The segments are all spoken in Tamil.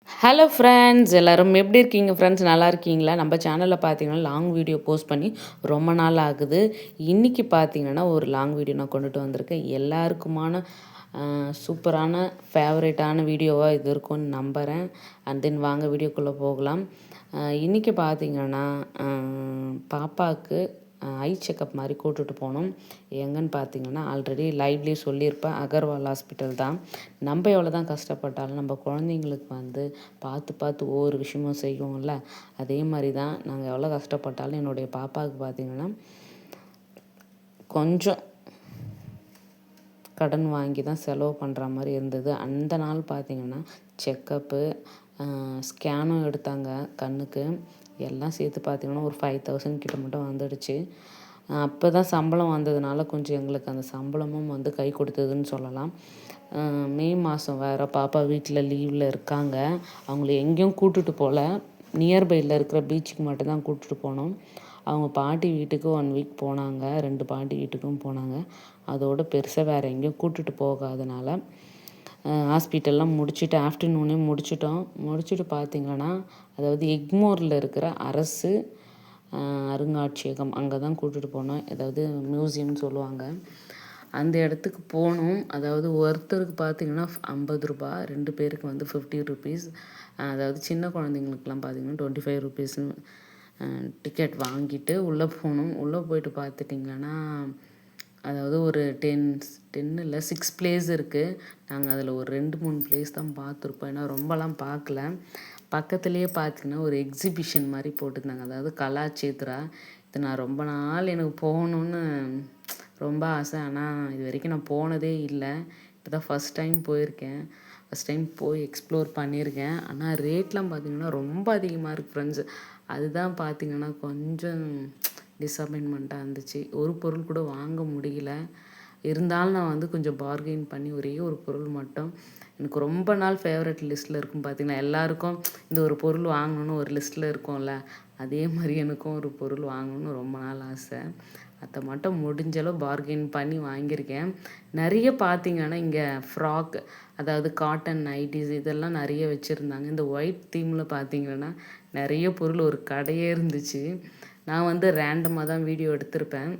ஹலோ ஃப்ரெண்ட்ஸ், எல்லோரும் எப்படி இருக்கீங்க ஃப்ரெண்ட்ஸ்? நல்லா இருக்கீங்களா? நம்ம சேனலில் பார்த்தீங்கன்னா லாங் வீடியோ போஸ்ட் பண்ணி ரொம்ப நாள் ஆகுது. இன்றைக்கி பார்த்தீங்கன்னா ஒரு லாங் வீடியோ நான் கொண்டுட்டு வந்திருக்கேன். எல்லாருக்குமான சூப்பரான ஃபேவரேட்டான வீடியோவாக இது இருக்கும்னு நம்புகிறேன். அண்ட் தென் வாங்க வீடியோக்குள்ளே போகலாம். இன்றைக்கி பார்த்தீங்கன்னா பாப்பாவுக்கு ஐ செக்கப் மாதிரி கூட்டுட்டு போனோம். எங்கன்னு பார்த்தீங்கன்னா ஆல்ரெடி லைவ்லேயே சொல்லியிருப்பேன், அகர்வால் ஹாஸ்பிட்டல் தான். நம்ம எவ்வளோ தான் கஷ்டப்பட்டாலும் நம்ம குழந்தைங்களுக்கு வந்து பார்த்து பார்த்து ஒவ்வொரு விஷயமும் செய்வோம்ல, அதே மாதிரி தான் நாங்கள் எவ்வளோ கஷ்டப்பட்டாலும் என்னுடைய பாப்பாவுக்கு பார்த்திங்கன்னா கொஞ்சம் கடன் வாங்கி தான் செலவு பண்ணுற மாதிரி இருந்தது. அந்த நாள் பார்த்திங்கன்னா செக்கப்பு, ஸ்கேனும் எடுத்தாங்க கண்ணுக்கு. எல்லாம் சேர்த்து பார்த்திங்கன்னா ஒரு 5000 கிட்ட மட்டும் வந்துடுச்சு. அப்போ தான் சம்பளம் வந்ததுனால கொஞ்சம் எங்களுக்கு அந்த சம்பளமும் வந்து கை கொடுத்ததுன்னு சொல்லலாம். மே மாதம் வேறு பாப்பா வீட்டில் லீவில் இருக்காங்க. அவங்கள எங்கேயும் கூட்டுட்டு போகல, நியர்பையில் இருக்கிற பீச்சுக்கு மட்டும்தான் கூப்பிட்டுட்டு போனோம். அவங்க பாட்டி வீட்டுக்கு 1 வீக் போனாங்க, 2 பாட்டி வீட்டுக்கும் போனாங்க. அதோடு பெருசாக வேறு எங்கேயும் கூட்டுட்டு போகாதனால ஹாஸ்பிட்டல்லாம் முடிச்சுட்டு ஆஃப்டர்நூனே முடிச்சுட்டு பார்த்திங்கன்னா, அதாவது எக்மோரில் இருக்கிற அரசு அருங்காட்சியகம் அங்கே தான் கூட்டிகிட்டு போனோம். அதாவது மியூசியம்னு சொல்லுவாங்க. அந்த இடத்துக்கு போகணும். அதாவது ஒருத்தருக்கு பார்த்திங்கன்னா 50 ரூபா, 2 பேருக்கு வந்து 50 ருபீஸ். அதாவது சின்ன குழந்தைங்களுக்குலாம் பார்த்திங்கன்னா 25 ருபீஸ்னு டிக்கெட் வாங்கிட்டு உள்ளே போகணும். உள்ளே போயிட்டு பார்த்துட்டிங்கன்னா அதாவது ஒரு 10 இல்லை 6 பிளேஸ் இருக்குது. நாங்கள் அதில் ஒரு 2-3 பிளேஸ் தான் பார்த்துருப்போம். ஏன்னா ரொம்பலாம் பார்க்கல. பக்கத்துலேயே பார்த்திங்கன்னா ஒரு எக்ஸிபிஷன் மாதிரி போட்டிருந்தாங்க, அதாவது கலாச்சேத்ரா. இது நான் ரொம்ப நாள் எனக்கு போகணுன்னு ரொம்ப ஆசை. ஆனால் இது வரைக்கும் நான் போனதே இல்லை. இப்போ தான் ஃபஸ்ட் டைம் போயிருக்கேன். ஃபஸ்ட் டைம் போய் எக்ஸ்ப்ளோர் பண்ணியிருக்கேன். ஆனால் ரேட்லாம் பார்த்திங்கன்னா ரொம்ப அதிகமாக இருக்குது ஃப்ரெண்ட்ஸ். அதுதான் பார்த்திங்கன்னா கொஞ்சம் டிஸப்பாயின்மெண்ட்டாக இருந்துச்சு. ஒரு பொருள் கூட வாங்க முடியல. இருந்தாலும் நான் வந்து கொஞ்சம் பார்கெயின் பண்ணி ஒரே ஒரு பொருள் மட்டும் எனக்கு ரொம்ப நாள் ஃபேவரட் லிஸ்ட்டில் இருக்கும். பார்த்திங்கன்னா எல்லாருக்கும் இந்த ஒரு பொருள் வாங்கணுன்னு ஒரு லிஸ்ட்டில் இருக்கும்ல, அதே மாதிரி எனக்கும் ஒரு பொருள் வாங்கணுன்னு ரொம்ப நாள் ஆசை. அதை மட்டும் முடிஞ்சளவு பார்கெயின் பண்ணி வாங்கியிருக்கேன். நிறைய பார்த்திங்கன்னா இங்கே ஃப்ராக், அதாவது காட்டன் நைட்டிஸ் இதெல்லாம் நிறைய வச்சுருந்தாங்க. இந்த ஒயிட் தீமில் பார்த்திங்கன்னா நிறைய பொருள் ஒரு கடையே இருந்துச்சு. நான் வந்து ரேண்டமாக தான் வீடியோ எடுத்திருப்பேன்.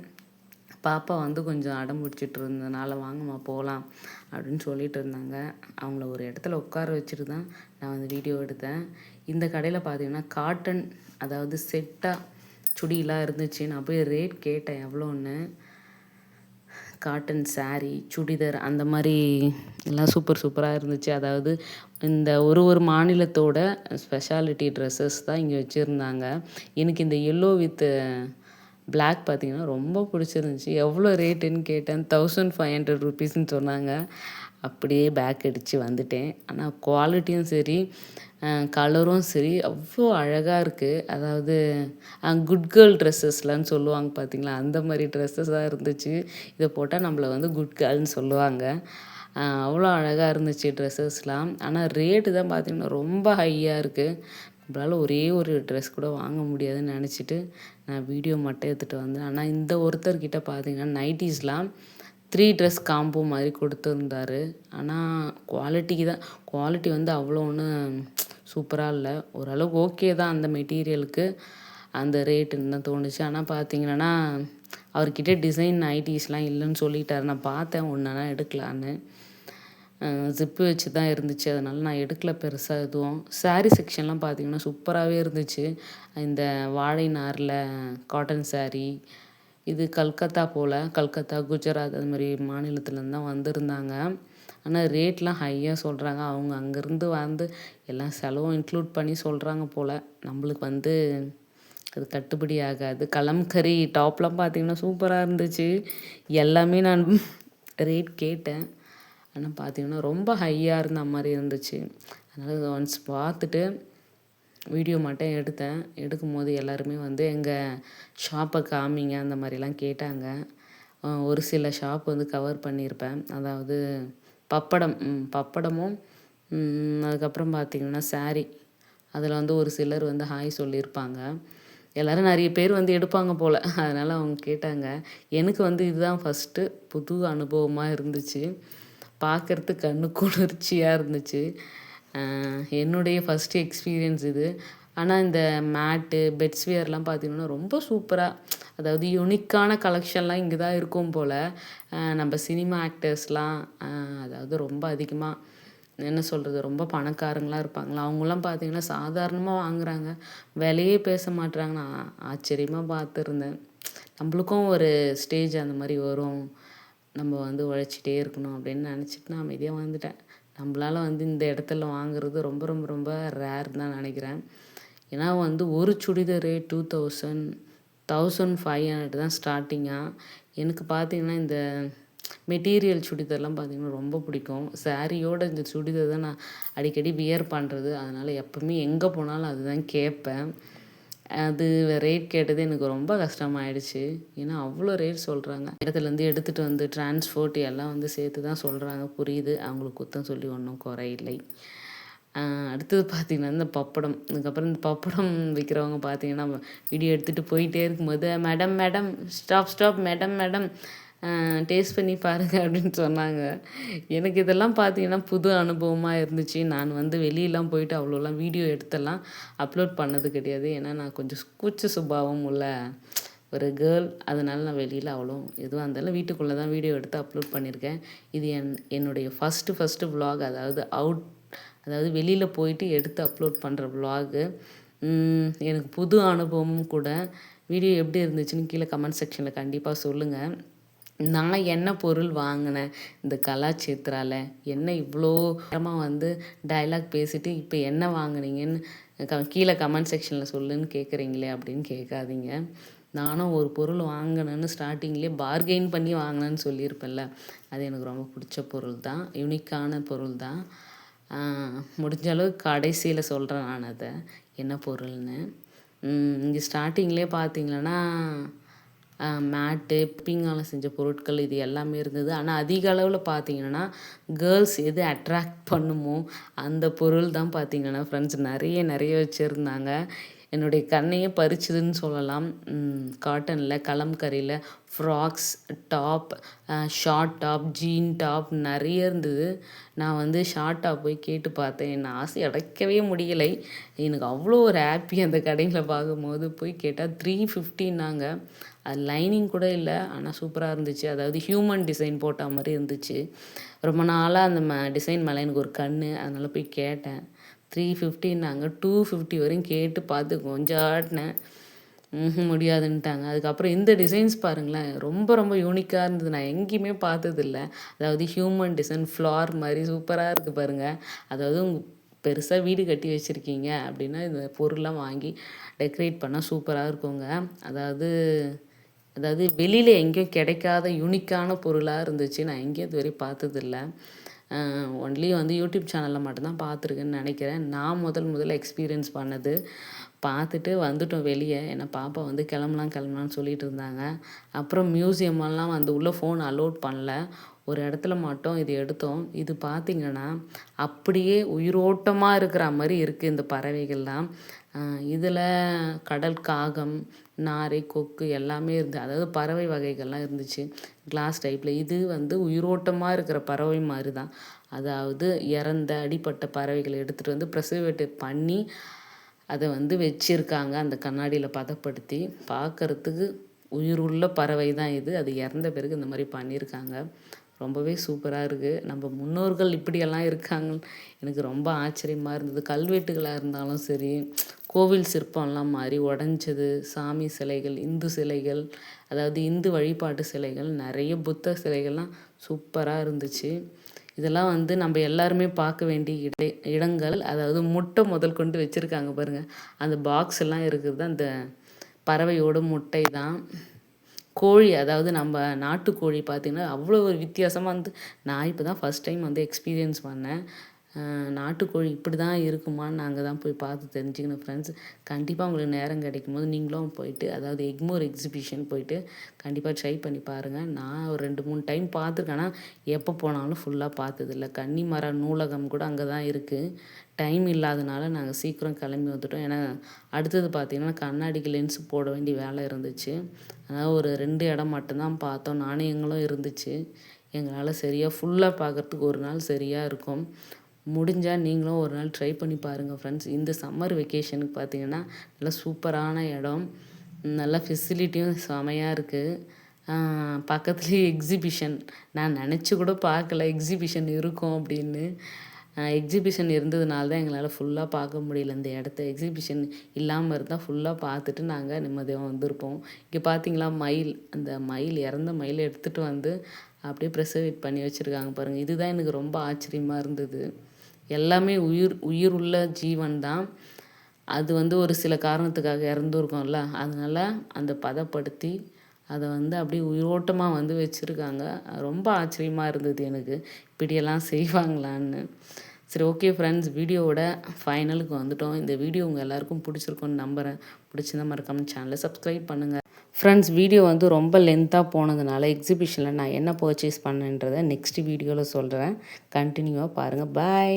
பாப்பா வந்து கொஞ்சம் அடம் பிடிச்சிட்டு இருந்ததுனால வாங்கம்மா போகலாம் அப்படின்னு சொல்லிட்டு இருந்தாங்க. அவங்கள ஒரு இடத்துல உட்கார வச்சுட்டு தான் நான் வந்து வீடியோ எடுத்தேன். இந்த கடையில் பார்த்திங்கன்னா காட்டன், அதாவது செட்டாக சுடியெலாம் இருந்துச்சு. நான் போய் ரேட் கேட்டேன் எவ்வளோன்னு. காட்டன் சாரீ, சுடிதார் அந்த மாதிரி எல்லாம் சூப்பராக இருந்துச்சு. அதாவது இந்த ஒரு மாநிலத்தோட ஸ்பெஷாலிட்டி ட்ரெஸ்ஸஸ் தான் இங்கே வச்சுருந்தாங்க. எனக்கு இந்த எல்லோ வித் பிளாக் பார்த்திங்கன்னா ரொம்ப பிடிச்சிருந்துச்சி. எவ்வளோ ரேட்டுன்னு கேட்டேன். 1500 ருபீஸ்ன்னு சொன்னாங்க. அப்படியே பேக் அடித்து வந்துட்டேன். ஆனால் குவாலிட்டியும் சரி, கலரும் சரி அவ்வளோ அழகாக இருக்குது. அதாவது குட் கேர்ள் ட்ரெஸ்ஸஸ்லான்னு சொல்லுவாங்க பார்த்திங்களா, அந்த மாதிரி ட்ரெஸ்ஸஸாக இருந்துச்சு. இதை போட்டால் நம்மளை வந்து குட் கேர்ள்னு சொல்லுவாங்க. அவ்வளோ அழகாக இருந்துச்சு ட்ரெஸ்ஸஸ்லாம். ஆனால் ரேட்டு தான் பார்த்திங்கன்னா ரொம்ப ஹையாக இருக்குது. நம்மளால் ஒரே ஒரு ட்ரெஸ் கூட வாங்க முடியாதுன்னு நினச்சிட்டு நான் வீடியோ மட்டும் எடுத்துகிட்டு வந்தேன். ஆனால் இந்த ஒருத்தர்கிட்ட பார்த்திங்கன்னா நைட்டிஸ்லாம் 3 ட்ரெஸ் காம்போ மாதிரி கொடுத்துருந்தாரு. ஆனால் குவாலிட்டி வந்து அவ்வளோ ஒன்றும் சூப்பராக இல்லை. ஓரளவுக்கு ஓகே தான் அந்த மெட்டீரியலுக்கு, அந்த ரேட்டுன்னு தான் தோணுச்சு. ஆனால் பார்த்திங்கன்னா அவர்கிட்ட டிசைன் நைட்டிஸ்லாம் இல்லைன்னு சொல்லிட்டார். நான் பார்த்தேன் ஒன்றுனா எடுக்கலான்னு. ஜிப்பு வச்சு தான் இருந்துச்சு, அதனால் நான் எடுக்கல பெருசாக எதுவும். சாரீ செக்ஷன்லாம் பார்த்திங்கன்னா சூப்பராகவே இருந்துச்சு. இந்த வாழை நாரில் காட்டன் சாரீ, இது கல்கத்தா, குஜராத் அது மாதிரி மாநிலத்துலேருந்து தான் வந்திருந்தாங்க. ஆனால் ரேட்லாம் ஹையாக சொல்கிறாங்க. அவங்க அங்கேருந்து வந்து எல்லாம் செலவும் இன்க்ளூட் பண்ணி சொல்கிறாங்க போல். நம்மளுக்கு வந்து அது கட்டுப்படி ஆகாது. கலம்கரி டாப்லாம் பார்த்திங்கன்னா சூப்பராக இருந்துச்சு. எல்லாமே நான் ரேட் கேட்டேன். ஆனால் பார்த்திங்கன்னா ரொம்ப ஹையாக இருந்த மாதிரி இருந்துச்சு. அதனால் ஒன்ஸ் பார்த்துட்டு வீடியோ மட்டும் எடுத்தேன். எடுக்கும்போது எல்லாருமே வந்து எங்கள் ஷாப்பை காமிங்க அந்த மாதிரிலாம் கேட்டாங்க. ஒரு சில ஷாப் வந்து கவர் பண்ணியிருப்பேன். அதாவது பப்படமும் அதுக்கப்புறம் பார்த்திங்கன்னா சாரீ, அதில் வந்து ஒரு சிலர் வந்து ஹாய் சொல்லியிருப்பாங்க. எல்லோரும் நிறைய பேர் வந்து எடுப்பாங்க போல், அதனால் அவங்க கேட்டாங்க. எனக்கு வந்து இதுதான் ஃபஸ்ட்டு புது அனுபவமாக இருந்துச்சு. பார்க்குறதுக்கு கண்ணு குளிர்ச்சியாக இருந்துச்சு. என்னுடைய ஃபஸ்ட்டு எக்ஸ்பீரியன்ஸ் இது. ஆனால் இந்த மேட்டு, பெட்ஸ்வியர்லாம் பார்த்தீங்கன்னா ரொம்ப சூப்பராக, அதாவது யுனிக்கான கலெக்ஷன்லாம் இங்கே தான் இருக்கும் போல். நம்ம சினிமா ஆக்டர்ஸ்லாம் அதாவது ரொம்ப அதிகமாக என்ன சொல்கிறது, ரொம்ப பணக்காரங்களாக இருப்பாங்களா, அவங்களாம் பார்த்தீங்கன்னா சாதாரணமாக வாங்குறாங்க, விலையே பேச மாட்றாங்க. நான் ஆச்சரியமாக பார்த்துருந்தேன். நம்மளுக்கும் ஒரு ஸ்டேஜ் அந்த மாதிரி வரும், நம்ம வந்து உழைச்சிட்டே இருக்கணும் அப்படின்னு நினச்சிட்டு நான் அமைதியாக வந்துட்டேன். நம்மளால் வந்து இந்த இடத்துல வாங்குறது ரொம்ப ரொம்ப ரொம்ப ரேர் தான் நினைக்கிறேன். ஏன்னா வந்து ஒரு சுடிதாரே 2000 1500 தான் ஸ்டார்டிங்காக. எனக்கு பார்த்தீங்கன்னா இந்த மெட்டீரியல் சுடிதார்லாம் பார்த்தீங்கன்னா ரொம்ப பிடிக்கும். சாரியோட இந்த சுடிதார் தான் நான் அடிக்கடி வியர் பண்ணுறது. அதனால் எப்போவுமே எங்கே போனாலும் அதுதான் கேட்பேன். அது ரேட் கேட்டது எனக்கு ரொம்ப கஷ்டமாயிடுச்சு. ஏன்னா அவ்வளோ ரேட் சொல்கிறாங்க. இடத்துலேருந்து எடுத்துகிட்டு வந்து டிரான்ஸ்போர்ட் எல்லாம் வந்து சேர்த்து தான் சொல்கிறாங்க. புரியுது, அவங்களுக்கு குத்தம் சொல்லி ஒன்றும் குறையில்லை. அடுத்தது பார்த்திங்கன்னா இந்த பப்படம். அதுக்கப்புறம் இந்த பப்படம் விற்கிறவங்க பார்த்திங்கன்னா வீடியோ எடுத்துகிட்டு போயிட்டே இருக்கும்போது, madam madam stop stop madam madam taste பண்ணி பாருங்கள் அப்படின்னு சொன்னாங்க. எனக்கு இதெல்லாம் பார்த்தீங்கன்னா புது அனுபவமாக இருந்துச்சு. நான் வந்து வெளியெலாம் போயிட்டு அவ்வளோலாம் வீடியோ எடுத்தெல்லாம் அப்லோட் பண்ணது கிடையாது. ஏன்னா நான் கொஞ்சம் கூச்ச சுபாவம் உள்ள ஒரு கேர்ள். அதனால் நான் வெளியில் அவ்வளோ எதுவாக இருந்தாலும் வீட்டுக்குள்ளே தான் வீடியோ எடுத்து அப்லோட் பண்ணியிருக்கேன். இது என்னுடைய ஃபஸ்ட்டு விலாக், அதாவது வெளியில் போயிட்டு எடுத்து அப்லோட் பண்ணுற விலாகு. எனக்கு புது அனுபவமும் கூட. வீடியோ எப்படி இருந்துச்சுன்னு கீழே கமெண்ட் செக்ஷனில் கண்டிப்பாக சொல்லுங்கள். நான் என்ன பொருள் வாங்கினேன் இந்த கலாச்சேத்ரால, என்ன இவ்வளோ நேரமாக வந்து டயலாக் பேசிட்டு இப்போ என்ன வாங்கினீங்கன்னு கீழே கமெண்ட் செக்ஷனில் சொல்லுன்னு கேட்குறீங்களே அப்படின்னு கேட்காதீங்க. நானும் ஒரு பொருள் வாங்கினேன்னு ஸ்டார்டிங்லேயே பார்கெயின் பண்ணி வாங்கினேன்னு சொல்லியிருப்பேன்ல, அது எனக்கு ரொம்ப பிடிச்ச பொருள் தான், யுனிக்கான பொருள் தான். முடிஞ்ச அளவுக்கு கடைசியில் சொல்கிறேன் நான் அதை என்ன பொருள்னு. இங்கே ஸ்டார்டிங்லேயே பார்த்தீங்கன்னா மேட்டு, பீங்கால செஞ்ச பொருட்கள் இது எல்லாமே இருந்தது. ஆனால் அதிக அளவில் பார்த்தீங்கன்னா கேர்ள்ஸ் எது அட்ராக்ட் பண்ணுமோ அந்த பொருள் தான் பார்த்தீங்கன்னா ஃப்ரெண்ட்ஸ் நிறைய வச்சுருந்தாங்க. என்னுடைய கண்ணையே பறிச்சுதுன்னு சொல்லலாம். காட்டனில், கலம்கரியில் frocks, top, short top, jean top நிறைய இருந்தது. நான் வந்து ஷார்ட் டாப் போய் கேட்டு பார்த்தேன். என் ஆசை அடைக்கவே முடியலை. எனக்கு அவ்வளோ ஒரு ஹாப்பி அந்த கடையில் பார்க்கும்போது. போய் கேட்டால் 350ன்னாங்க. அது லைனிங் கூட இல்லை, ஆனால் சூப்பராக இருந்துச்சு. அதாவது ஹியூமன் டிசைன் போட்ட மாதிரி இருந்துச்சு. ரொம்ப நாளாக அந்த டிசைன் மேலே எனக்கு ஒரு அதனால் போய் கேட்டேன். 350ன்னாங்க. 250 வரையும் கேட்டு பார்த்து கொஞ்சம் ஆடினேன். முடியாதுன்ட்டாங்க. அதுக்கப்புறம் இந்த டிசைன்ஸ் பாருங்களேன், ரொம்ப ரொம்ப யூனிக்காக இருந்தது. நான் எங்கேயுமே பார்த்ததில்ல. அதாவது ஹியூமன் டிசைன் ஃப்ளார் மாதிரி சூப்பராக இருக்குது பாருங்கள். அதாவது பெருசாக வீடு கட்டி வச்சுருக்கீங்க அப்படின்னா இந்த பொருள்லாம் வாங்கி டெக்கரேட் பண்ணால் சூப்பராக இருக்குங்க. அதாவது வெளியில் எங்கேயும் கிடைக்காத யூனிக்கான பொருளாக இருந்துச்சு. நான் எங்கேயும் இதுவரை பார்த்ததில்ல. ஒன்லி வந்து யூடியூப் சேனலில் மட்டும்தான் பார்த்துருக்கேன்னு நினைக்கிறேன். நான் முதல்ல எக்ஸ்பீரியன்ஸ் பண்ணது. பார்த்துட்டு வந்துட்டோம் வெளியே. ஏன்னா பாப்பா வந்து கிளம்பலான்னு சொல்லிட்டு இருந்தாங்க. அப்புறம் மியூசியமெல்லாம் வந்து உள்ளே ஃபோன் அலோட் பண்ணல. ஒரு இடத்துல மட்டும் இது எடுத்தோம். இது பார்த்திங்கன்னா அப்படியே உயிரோட்டமாக இருக்கிற மாதிரி இருக்குது இந்த பறவைகள்லாம். இதில் கடல் காகம், நாரை, கொக்கு எல்லாமே இருந்து, அதாவது பறவை வகைகள்லாம் இருந்துச்சு கிளாஸ் டைப்பில். இது வந்து உயிரோட்டமாக இருக்கிற பறவை மாதிரி தான். அதாவது இறந்த அடிப்பட்ட பறவைகளை எடுத்துகிட்டு வந்து ப்ரெசர்வேட்டிவ் பண்ணி அதை வந்து வச்சுருக்காங்க அந்த கண்ணாடியில் பதப்படுத்தி. பார்க்குறதுக்கு உயிருள்ள பறவை தான் இது. அது இறந்த பிறகு இந்த மாதிரி பண்ணியிருக்காங்க. ரொம்பவே சூப்பராக இருக்குது. நம்ம முன்னோர்கள் இப்படியெல்லாம் இருக்காங்க, எனக்கு ரொம்ப ஆச்சரியமாக இருந்தது. கல்வெட்டுகளாக இருந்தாலும் சரி, கோவில் சிற்பம்லாம் மாதிரி உடஞ்சது, சாமி சிலைகள், இந்து சிலைகள், அதாவது இந்து வழிபாட்டு சிலைகள், நிறைய புத்த சிலைகள்லாம் சூப்பராக இருந்துச்சு. இதெல்லாம் வந்து நம்ம எல்லாருமே பார்க்க வேண்டிய இடங்கள். அதாவது முட்டை முதல் கொண்டு வச்சுருக்காங்க பாருங்கள். அந்த பாக்ஸ் எல்லாம் இருக்கிறது அந்த பறவையோட முட்டை தான். கோழி, அதாவது நம்ம நாட்டுக்கோழி பார்த்திங்கன்னா அவ்வளோ ஒரு வித்தியாசமாக வந்து நான் இப்போ தான் ஃபஸ்ட் டைம் வந்து எக்ஸ்பீரியன்ஸ் பண்ணேன். நாட்டுக்கோழி இப்படி தான் இருக்குமான்னு நாங்கள் தான் போய் பார்த்து தெரிஞ்சுக்கணும் ஃப்ரெண்ட்ஸ். கண்டிப்பாக உங்களுக்கு நேரம் கிடைக்கும் போது நீங்களும் போயிட்டு, அதாவது எக்மோர் எக்ஸிபிஷன் போயிட்டு கண்டிப்பாக ட்ரை பண்ணி பாருங்கள். நான் ஒரு 2-3 டைம் பார்த்துருக்கேன். ஆனால் எப்போ போனாலும் ஃபுல்லாக பார்த்ததில்ல. கன்னிமர நூலகம் கூட அங்கே தான் இருக்குது. டைம் இல்லாதனால நாங்கள் சீக்கிரம் கிளம்பி வந்துட்டோம். ஏன்னா அடுத்தது பார்த்திங்கன்னா கண்ணாடிக்கு லென்ஸ் போட வேண்டிய வேலை இருந்துச்சு. அதனால் ஒரு 2 இடம் மட்டும்தான் பார்த்தோம். நாணயங்களும் இருந்துச்சு. எங்களால் சரியாக ஃபுல்லாக பார்க்குறதுக்கு ஒரு நாள் சரியாக இருக்கும். முடிஞ்சால் நீங்களும் ஒரு நாள் ட்ரை பண்ணி பாருங்கள் ஃப்ரெண்ட்ஸ். இந்த சம்மர் வெக்கேஷனுக்கு பார்த்தீங்கன்னா நல்லா சூப்பரான இடம், நல்லா ஃபெசிலிட்டியும் செமையாக இருக்குது. பக்கத்துலேயே எக்ஸிபிஷன், நான் நினச்சி கூட பார்க்கல எக்ஸிபிஷன் இருக்கும் அப்படின்னு. எக்ஸிபிஷன் இருந்ததுனால தான் எங்களால் ஃபுல்லாக பார்க்க முடியல இந்த இடத்த. எக்ஸிபிஷன் இல்லாமல் இருந்தால் ஃபுல்லாக பார்த்துட்டு நாங்கள் நிம்மதியாக வந்திருப்போம். இங்கே பார்த்தீங்களா மயில், அந்த மயில் இறந்த மயிலை எடுத்துகிட்டு வந்து அப்படியே ப்ரிசர்வேட் பண்ணி வச்சுருக்காங்க பாருங்கள். இதுதான் எனக்கு ரொம்ப ஆச்சரியமாக இருந்தது. எல்லாமே உயிர் உள்ள ஜீவன் தான். அது வந்து ஒரு சில காரணத்துக்காக இறந்துருக்கோம்ல, அதனால் அந்த பதப்படுத்தி அதை வந்து அப்படியே உயிரோட்டமாக வந்து வச்சுருக்காங்க. ரொம்ப ஆச்சரியமாக இருந்தது எனக்கு, இப்படியெல்லாம் செய்வாங்களான்னு. சரி, ஓகே ஃப்ரெண்ட்ஸ், வீடியோவோட ஃபைனலுக்கு வந்துட்டோம். இந்த வீடியோ உங்கள் எல்லாருக்கும் பிடிச்சிருக்கோன்னு நம்புகிறேன். பிடிச்சிருந்தா மறக்காமல் சேனலை சப்ஸ்கிரைப் பண்ணுங்கள் ஃப்ரெண்ட்ஸ். வீடியோ வந்து ரொம்ப லென்த்தாக போனதுனால எக்ஸிபிஷனில் நான் என்ன பர்ச்சேஸ் பண்ணேன்றதை நெக்ஸ்ட் வீடியோவில் சொல்கிறேன். கண்டினியூவாக பாருங்கள். பாய்.